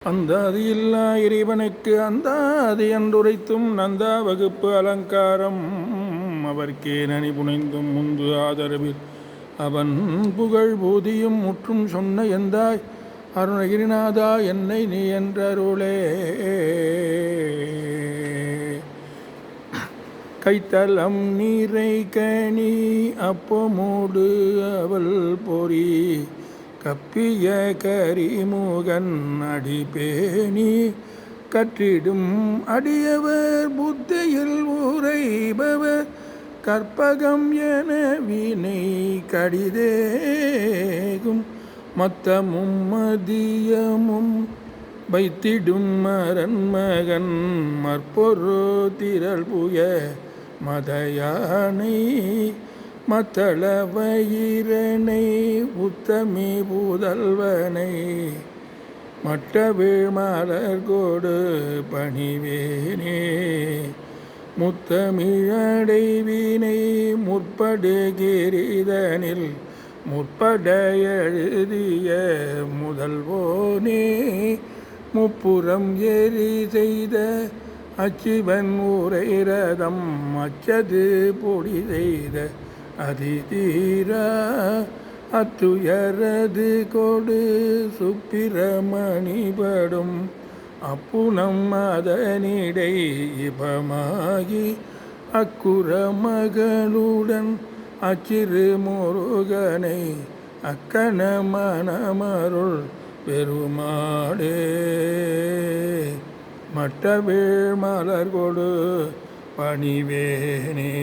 அந்தாதி இல்லா இறைவனுக்கு அந்தாதி என்றுரைத்தும் நந்தா வகுப்பு அலங்காரம் அவர்க்கே நனி புனைந்தும் முந்து ஆதரவில் அவன் புகழ் பூதியும் முற்றும் சொன்ன எந்தாய் அருணகிரிநாதா என்னை நீ என்றருளே. கைத்தலம் நீரை கனி அப்பமோடு அவள் பொறி கப்பிய கரிமுகன் அடிபேணி கற்றிடும் அடியவர் புத்தியில் உரைபவர் கற்பகம் என வினை கடிதேகும் மத்தமும் மதியமும் வைத்திடும் மரன்மகன் மற்பொரு திரள் புய மதயானை மத்தள வயிரனை உத்தமி புதல்வனை மட்டவிழ் மலர் கொடு பணிவேனே. முத்தமிழடைவினை முற்படுகிரிதனில் முற்பட எழுதிய முதல்வோனே முப்புறம் எரி செய்த அச்சிவன் உரை ரதம் அச்சது பொடி செய்த அதிதீரா அத்துயரது கொடு சுப்பிரமணிபடும் அப்புனம் அதனிடை இபமாகி அக்குற மகளுடன் அச்சிறு முருகனை அக்கண மணமருள் பெருமாளே. மட்டவிழ் மலர் கொடு பணிவேனே.